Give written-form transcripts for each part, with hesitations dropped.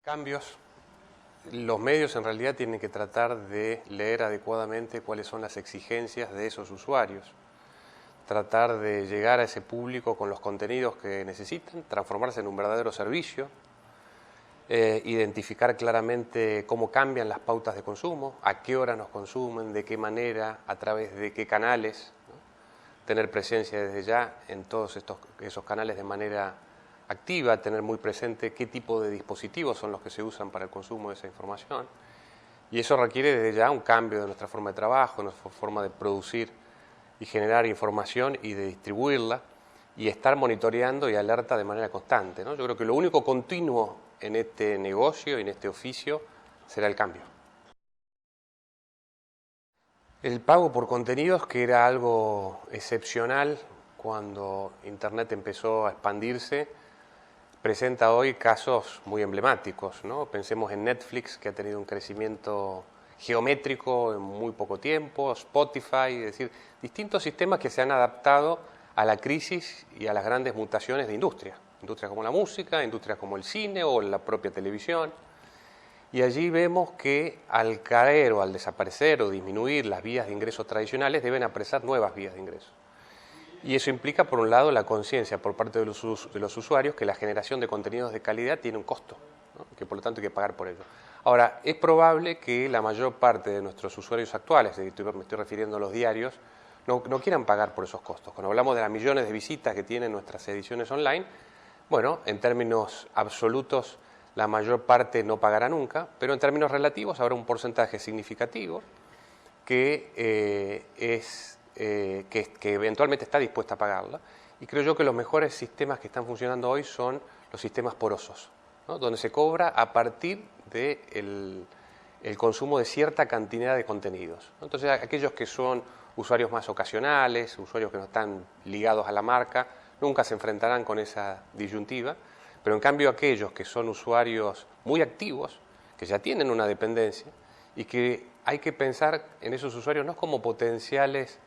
Cambios. Los medios en realidad tienen que tratar de leer adecuadamente cuáles son las exigencias de esos usuarios, tratar de llegar a ese público con los contenidos que necesitan, transformarse en un verdadero servicio, identificar claramente cómo cambian las pautas de consumo, a qué hora nos consumen, de qué manera, a través de qué canales, ¿no? Tener presencia desde ya en todos esos canales de manera activa, tener muy presente qué tipo de dispositivos son los que se usan para el consumo de esa información. Y eso requiere desde ya un cambio de nuestra forma de trabajo, nuestra forma de producir y generar información y de distribuirla, y estar monitoreando y alerta de manera constante, ¿no? Yo creo que lo único continuo en este negocio y en este oficio será el cambio. El pago por contenidos, que era algo excepcional cuando Internet empezó a expandirse, presenta hoy casos muy emblemáticos, ¿no? Pensemos en Netflix, que ha tenido un crecimiento geométrico en muy poco tiempo, Spotify, es decir, distintos sistemas que se han adaptado a la crisis y a las grandes mutaciones de industrias como la música, industrias como el cine o la propia televisión. Y allí vemos que al caer o al desaparecer o disminuir las vías de ingresos tradicionales, deben aparecer nuevas vías de ingresos. Y eso implica, por un lado, la conciencia por parte de los usuarios que la generación de contenidos de calidad tiene un costo, ¿no? Que por lo tanto hay que pagar por ello. Ahora, es probable que la mayor parte de nuestros usuarios actuales, me estoy refiriendo a los diarios, no quieran pagar por esos costos. Cuando hablamos de las millones de visitas que tienen nuestras ediciones online, bueno, en términos absolutos la mayor parte no pagará nunca, pero en términos relativos habrá un porcentaje significativo que eventualmente está dispuesta a pagarla, y creo yo que los mejores sistemas que están funcionando hoy son los sistemas porosos, ¿no? Donde se cobra a partir del consumo de cierta cantidad de contenidos, ¿no? Entonces, aquellos que son usuarios más ocasionales, usuarios que no están ligados a la marca, nunca se enfrentarán con esa disyuntiva, pero en cambio aquellos que son usuarios muy activos, que ya tienen una dependencia, y que hay que pensar en esos usuarios no como potenciales,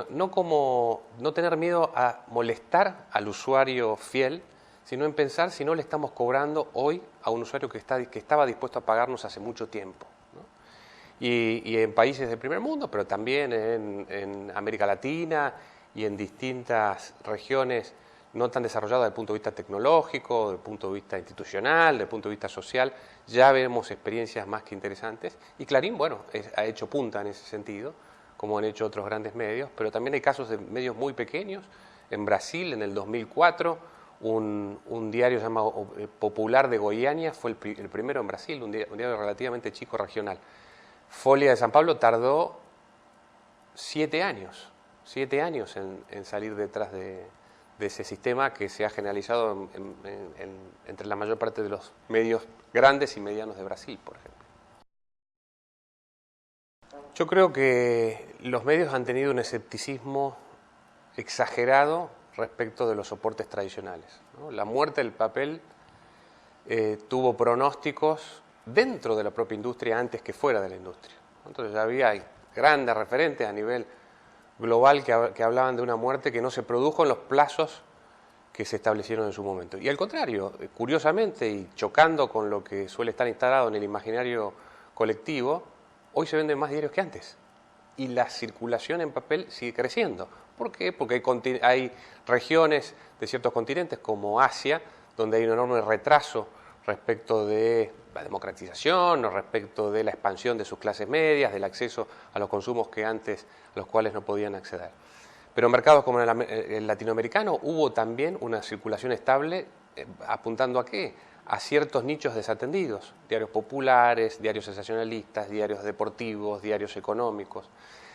no tener miedo a molestar al usuario fiel, sino en pensar si no le estamos cobrando hoy a un usuario que estaba dispuesto a pagarnos hace mucho tiempo, ¿no? Y en países del primer mundo, pero también en América Latina y en distintas regiones no tan desarrolladas desde el punto de vista tecnológico, desde el punto de vista institucional, desde el punto de vista social, ya vemos experiencias más que interesantes. Y Clarín, bueno, ha hecho punta en ese sentido, como han hecho otros grandes medios, pero también hay casos de medios muy pequeños. En Brasil, en el 2004, un diario llamado Popular de Goiânia fue el primero en Brasil, un diario relativamente chico regional. Folha de San Pablo tardó 7 años en salir detrás de ese sistema que se ha generalizado entre la mayor parte de los medios grandes y medianos de Brasil, por ejemplo. Yo creo que los medios han tenido un escepticismo exagerado respecto de los soportes tradicionales, ¿no? La muerte del papel tuvo pronósticos dentro de la propia industria antes que fuera de la industria. Entonces ya había grandes referentes a nivel global que hablaban de una muerte que no se produjo en los plazos que se establecieron en su momento. Y al contrario, curiosamente y chocando con lo que suele estar instalado en el imaginario colectivo, hoy se venden más diarios que antes y la circulación en papel sigue creciendo. ¿Por qué? Porque hay regiones de ciertos continentes como Asia donde hay un enorme retraso respecto de la democratización o respecto de la expansión de sus clases medias, del acceso a los consumos que antes a los cuales no podían acceder. Pero en mercados como el latinoamericano hubo también una circulación estable, apuntando ¿a qué? A ciertos nichos desatendidos, diarios populares, diarios sensacionalistas, diarios deportivos, diarios económicos.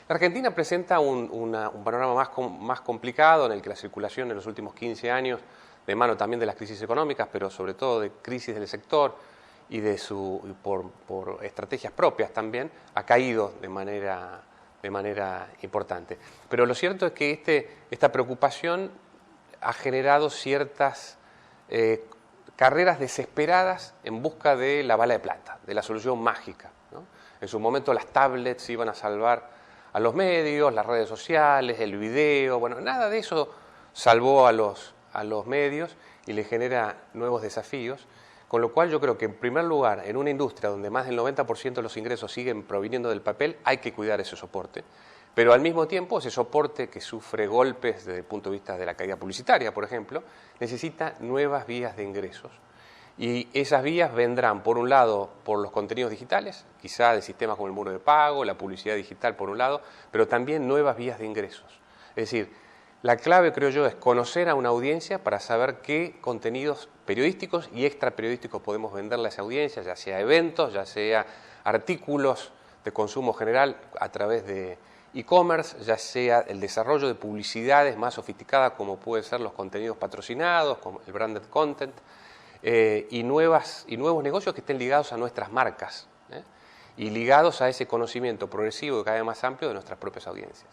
La Argentina presenta un panorama más complicado en el que la circulación en los últimos 15 años, de mano también de las crisis económicas, pero sobre todo de crisis del sector y por estrategias propias también, ha caído de manera importante. Pero lo cierto es que esta preocupación ha generado ciertas carreras desesperadas en busca de la bala de plata, de la solución mágica, ¿no? En su momento las tablets iban a salvar a los medios, las redes sociales, el video, bueno, nada de eso salvó a los medios y le genera nuevos desafíos. Con lo cual yo creo que en primer lugar, en una industria donde más del 90% de los ingresos siguen proviniendo del papel, hay que cuidar ese soporte. Pero al mismo tiempo, ese soporte que sufre golpes desde el punto de vista de la caída publicitaria, por ejemplo, necesita nuevas vías de ingresos. Y esas vías vendrán, por un lado, por los contenidos digitales, quizá de sistemas como el muro de pago, la publicidad digital por un lado, pero también nuevas vías de ingresos. Es decir, la clave, creo yo, es conocer a una audiencia para saber qué contenidos periodísticos y extraperiodísticos podemos venderle a esa audiencia, ya sea eventos, ya sea artículos de consumo general a través de e-commerce, ya sea el desarrollo de publicidades más sofisticadas como pueden ser los contenidos patrocinados, como el branded content, y nuevos negocios que estén ligados a nuestras marcas y ligados a ese conocimiento progresivo y cada vez más amplio de nuestras propias audiencias.